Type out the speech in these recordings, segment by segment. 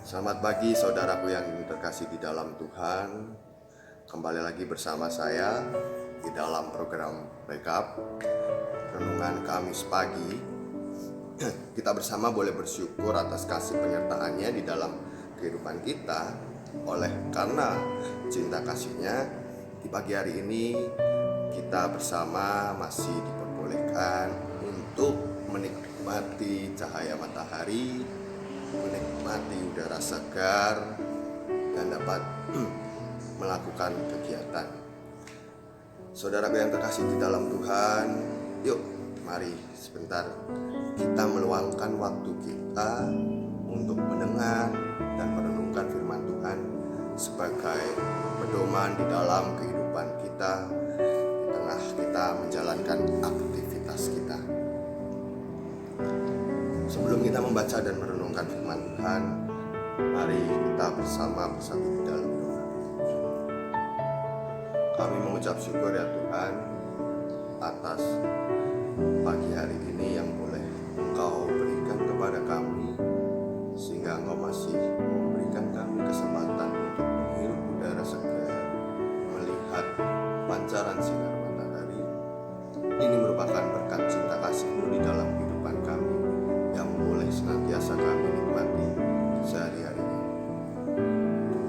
Selamat pagi saudaraku yang terkasih di dalam Tuhan. Kembali lagi bersama saya di dalam program Wake Up Renungan Kamis pagi. Kita bersama boleh bersyukur atas kasih penyertaannya di dalam kehidupan kita. Oleh karena cinta kasihnya, di pagi hari ini kita bersama masih diperbolehkan untuk menikmati cahaya matahari, menikmati udara segar, dan dapat melakukan kegiatan. Saudaraku yang terkasih di dalam Tuhan, yuk mari sebentar kita meluangkan waktu kita untuk mendengar dan merenungkan firman Tuhan sebagai pedoman di dalam kehidupan kita di tengah kita menjalankan aktivitas kita. Sebelum kita membaca dan merenungkan firman Tuhan, mari kita bersama bersatu di dalam doa. Kami mengucap syukur ya Tuhan atas pagi hari ini yang boleh Engkau berikan kepada kami, sehingga Engkau masih memberikan kami kesempatan untuk menghirup udara segar, melihat pancaran sinar matahari. Ini merupakan berkat cinta kasih-Mu di dalam kehidupan kami yang boleh senantiasa kami nikmati sehari-harinya.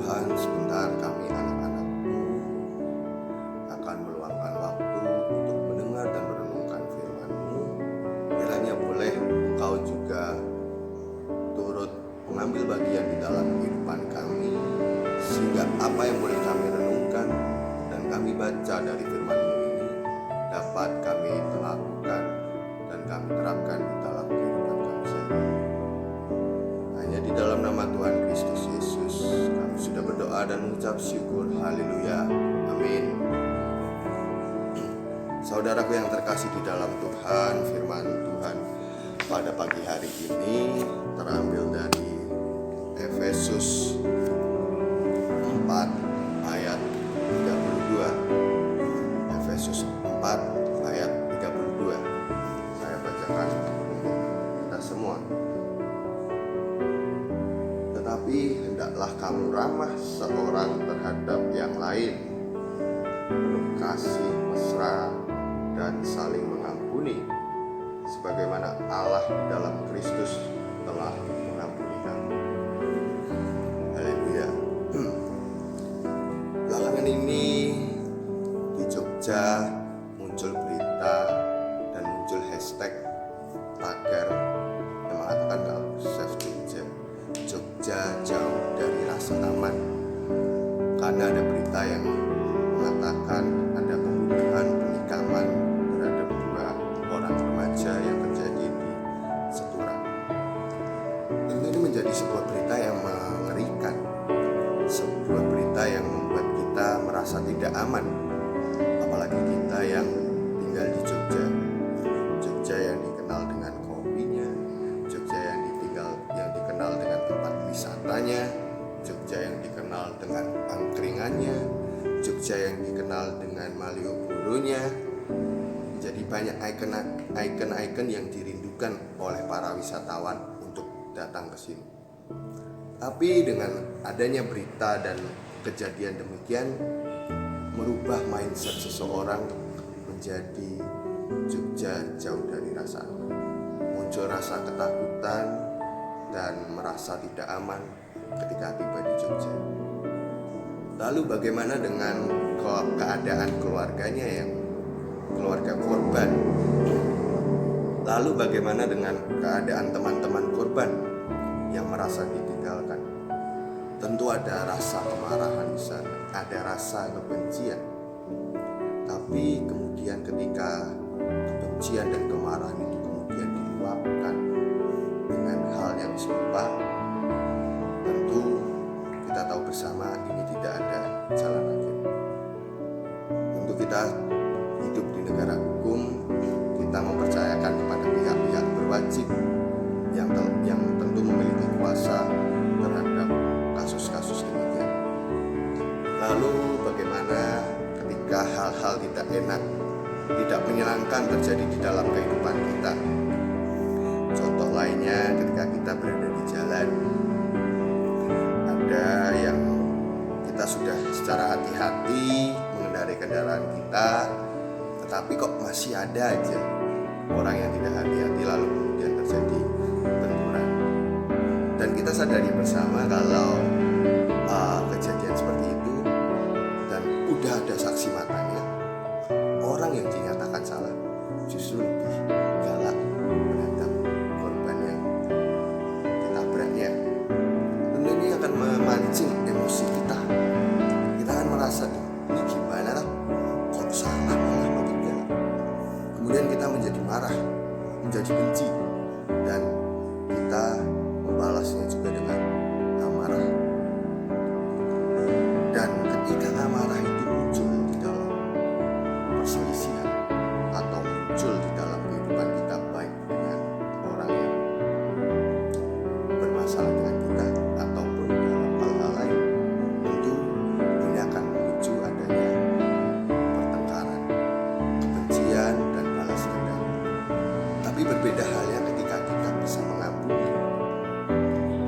Tuhan, sebentar kami anak-anak-Mu akan meluangkan waktu untuk mendengar dan merenungkan firman-Mu. Kiranya boleh Engkau juga turut mengambil bagian di dalam kehidupan kami, sehingga apa yang boleh kami renungkan dan kami baca dari firman-Mu ini dapat kami lakukan dan kami terapkan di dalam kehidupan kami sehari-hari. Hanya di dalam nama Tuhan Kristus Yesus kami sudah berdoa dan mengucap syukur. Haleluya, amin. Saudaraku yang terkasih di dalam Tuhan, firman Tuhan pada pagi hari ini terambil dari Efesus 4 ayat 32. Efesus 4 ayat 32. Saya bacakan untuk kita semua. Tetapi hendaklah kamu ramah seorang terhadap yang lain, penuh kasih mesra dan saling mengampuni, sebagaimana Allah di dalam Kristus telah mengampuni kamu. Haleluya. Belakangan ini di Jogja muncul berita dan muncul hashtag tagar yang mengatakan kalau Save Jogja jauh dari rasa aman, karena ada berita yang mengatakan ada pembunuhan penikaman terhadap 2 orang remaja yang terjadi di Seturan. Tentu ini menjadi sebuah berita yang mengerikan, sebuah berita yang membuat kita merasa tidak aman, apalagi kita yang tinggal di Jogja. Jogja yang dikenal dengan kopinya, Jogja yang dikenal dengan tempat wisatanya, Jogja yang dikenal dengan angkringannya, Jogja yang dikenal dengan Malioboro-nya. Jadi banyak ikon-ikon yang dirindukan oleh para wisatawan untuk datang ke sini. Tapi dengan adanya berita dan kejadian demikian merubah mindset seseorang menjadi Jogja jauh dari rasa aman. Muncul rasa ketakutan dan merasa tidak aman ketika tiba di Jogja. Lalu bagaimana dengan keadaan keluarganya yang keluarga korban? Lalu bagaimana dengan keadaan teman-teman korban yang merasa ditinggalkan? Tentu ada rasa kemarahan di sana, ada rasa kebencian. Tapi kemudian ketika kebencian dan kemarahan itu kemudian diluapkan dengan hal yang serupa, tentu kita tahu bersama ini tidak ada jalan akhir. Tentu kita hidup di negara hukum, kita mempercayakan kepada pihak-pihak berwajib yang tentu memiliki kuasa terhadap kasus-kasus demikian. Lalu bagaimana ketika hal-hal tidak enak, tidak menyenangkan terjadi di dalam kehidupan kita? Contoh lainnya ketika kita berada di jalan, ada yang kita sudah secara hati-hati mengendarai kendaraan kita, tetapi kok masih ada aja orang yang tidak hati-hati lalu kemudian terjadi benturan. Dan kita sadari bersama kalau kejadian seperti itu dan udah ada saksi matanya, orang yang dinyatakan salah justru lebih galak menghadap korban yang ditabraknya. Dan ini akan memancing emosi kita. Kita akan merasa, ini gimana lah, kok salah malah makin galak. Kemudian kita menjadi marah, menjadi benci, dan kita membalasnya juga dengan amarah. Dan ketika amarah itu muncul di dalam perselisihan atau muncul di dalam kehidupan kita, baik dengan orang yang bermasalah dengan kita ataupun dalam hal-hal lain, tentu ini akan memicu adanya pertengkaran, kebencian, dan balas dendam. Tapi berbeda halnya ketika kita bisa mengampuni.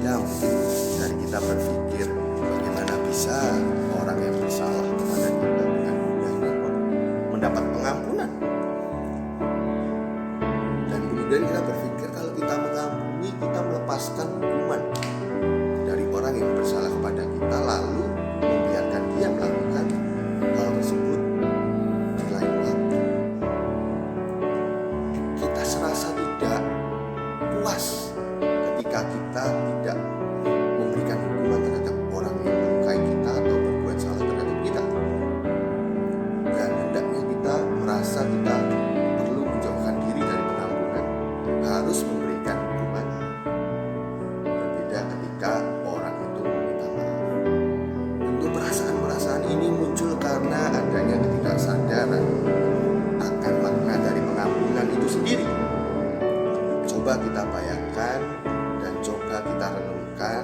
Ya mungkin dari kita berpikir bagaimana bisa orang yang bersalah kepada kita dengan mudahnya mendapat pengampunan. Dan kemudian kita berpikir kalau kita mengampuni, kita melepaskan hukuman dari orang yang bersalah kepada kita, lalu membiarkan dia melakukan hal tersebut di lain waktu. Kita serasa tidak puas ketika kita tidak memberikan hukuman terhadap orang yang melukai kita atau berbuat salah terhadap kita. Dan hendaknya kita merasa kita perlu menjauhkan diri dari pengampunan, harus memberikan hukuman. Berbeda ketika orang itu meminta maaf. Tentu perasaan-perasaan ini muncul karena adanya ketidaksadaran akan makna dari pengampunan itu sendiri. Coba kita bayangkan dan coba kita renungkan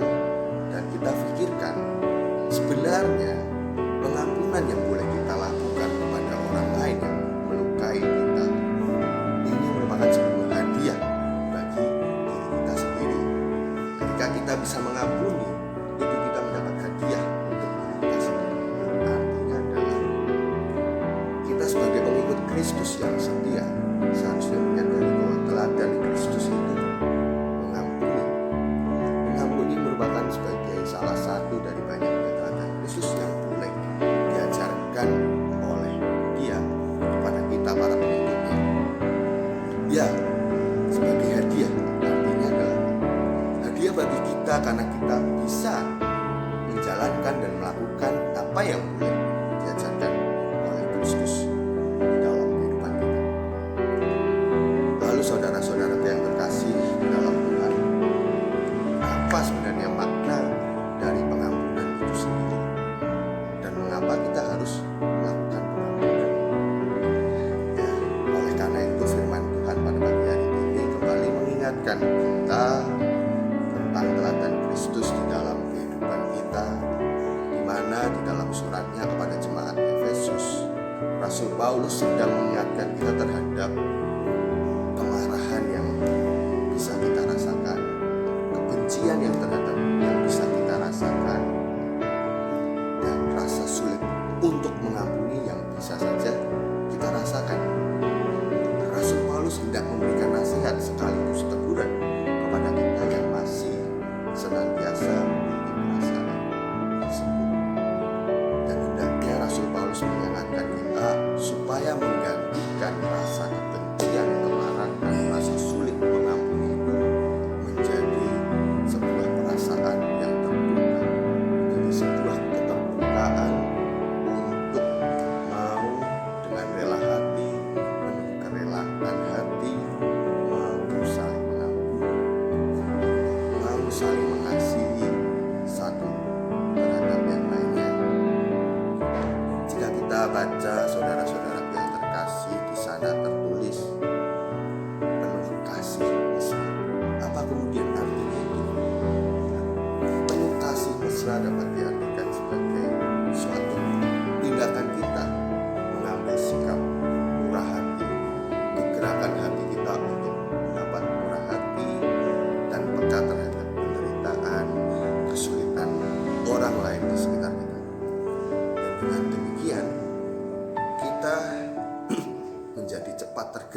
dan kita pikirkan, sebenarnya pengampunan yang boleh kita lakukan kepada orang lain yang melukai kita ini merupakan sebuah hadiah bagi diri kita sendiri. Ketika kita bisa mengampuni, itu kita mendapat hadiah untuk diri kita sendiri. Artinya adalah kita sebagai pengikut Kristus yang setia seharusnya menyadari bahwa teladan Kristus itu mengampuni. Mengampuni merupakan sebagai salah satu dari banyaknya teladan Kristus yang boleh diajarkan oleh Dia kepada kita para pengikutnya. Ya, sebagai hadiah, artinya adalah hadiah bagi kita karena kita bisa menjalankan dan melakukan apa yang boleh diajarkan oleh Kristus di dalam kehidupan kita. Lalu saudara-saudara yang terkasih di dalam Tuhan, apa sebenarnya makna dari pengampunan itu sendiri? Dan mengapa kita harus melakukan pengampunan? Ya, oleh karena itu firman Tuhan pada pagi hari ini kembali mengingatkan kita tentang teladan Kristus di dalam kehidupan kita, di mana di dalam suratnya kepada jemaat Efesus, Rasul Paulus sedang mengingatkan kita terhadap kemarahan yang bisa kita rasakan, kebencian yang bisa kita rasakan, dan rasa sulit untuk mengampuni yang bisa saja kita rasakan. Rasul Paulus hendak memberikan nasihat sekaligus teguran kepada kita yang masih senantiasa memiliki perasaan tersebut. Dan hendaknya Rasul Paulus mengingatkan kita supaya menggantikan rasa kebencian, kemarahan, dan rasa sulit mengampuni itu menjadi sebuah perasaan yang terbuka, menjadi sebuah keterbukaan untuk mau dengan rela hati, penuh kerelaan hati, mau berusaha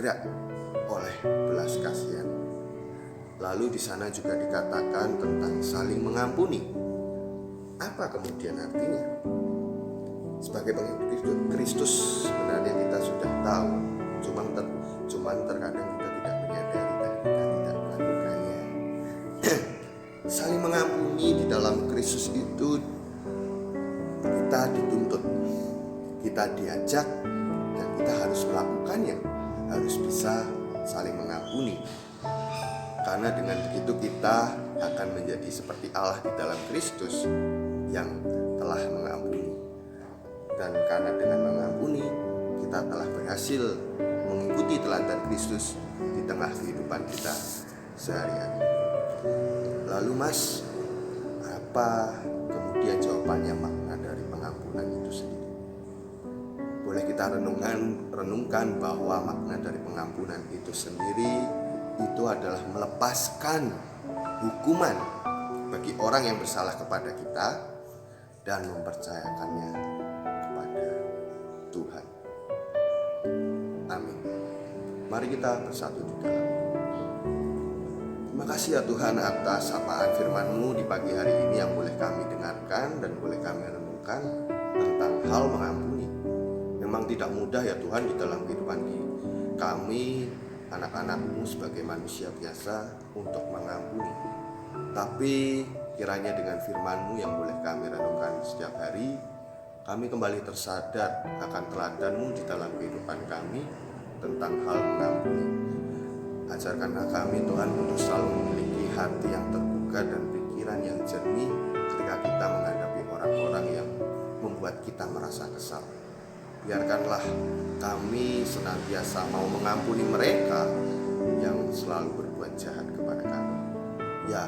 tergerak oleh belas kasihan. Lalu di sana juga dikatakan tentang saling mengampuni. Apa kemudian artinya? Sebagai pengikut Kristus sebenarnya kita sudah tahu, cuman terkadang kita tidak menyadari dan kita tidak melakukannya. Saling mengampuni di dalam Kristus itu kita dituntut, kita diajak, dan kita harus melakukannya, harus bisa saling mengampuni. Karena dengan begitu kita akan menjadi seperti Allah di dalam Kristus yang telah mengampuni. Dan karena dengan mengampuni, kita telah berhasil mengikuti teladan Kristus di tengah kehidupan kita sehari-hari. Lalu Mas, apa kemudian jawabannya makna dari pengampunan itu sendiri? Boleh kita renungkan bahwa makna dari pengampunan itu sendiri itu adalah melepaskan hukuman bagi orang yang bersalah kepada kita dan mempercayakannya kepada Tuhan. Amin. Mari kita bersatu di dalam. Terima kasih ya Tuhan atas sapaan firman-Mu di pagi hari ini yang boleh kami dengarkan dan boleh kami renungkan tentang hal mengampuni. Memang tidak mudah ya Tuhan di dalam kehidupan kami, anak-anak-Mu sebagai manusia biasa untuk mengampuni. Tapi kiranya dengan firman-Mu yang boleh kami renungkan setiap hari, kami kembali tersadar akan teladan-Mu di dalam kehidupan kami tentang hal mengampuni. Ajarkanlah kami Tuhan untuk selalu memiliki hati yang terbuka dan pikiran yang jernih ketika kita menghadapi orang-orang yang membuat kita merasa kesal. Biarkanlah kami senantiasa mau mengampuni mereka yang selalu berbuat jahat kepada kami. Ya,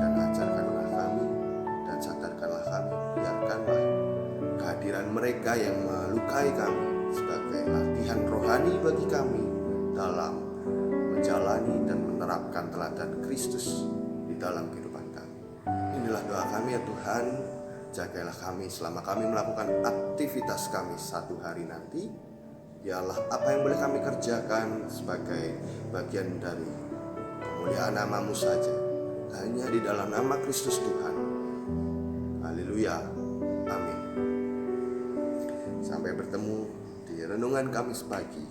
dan ajarkanlah kami dan sadarkanlah kami, biarkanlah kehadiran mereka yang melukai kami sebagai latihan rohani bagi kami dalam menjalani dan menerapkan teladan Kristus di dalam kehidupan kami. Inilah doa kami ya Tuhan. Jagalah kami selama kami melakukan aktivitas kami satu hari nanti. Biarlah apa yang boleh kami kerjakan sebagai bagian dari kemuliaan nama-Mu saja, hanya di dalam nama Kristus Tuhan. Haleluya. Amin. Sampai bertemu di renungan Kamis pagi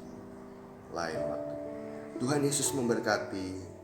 lain waktu. Tuhan Yesus memberkati.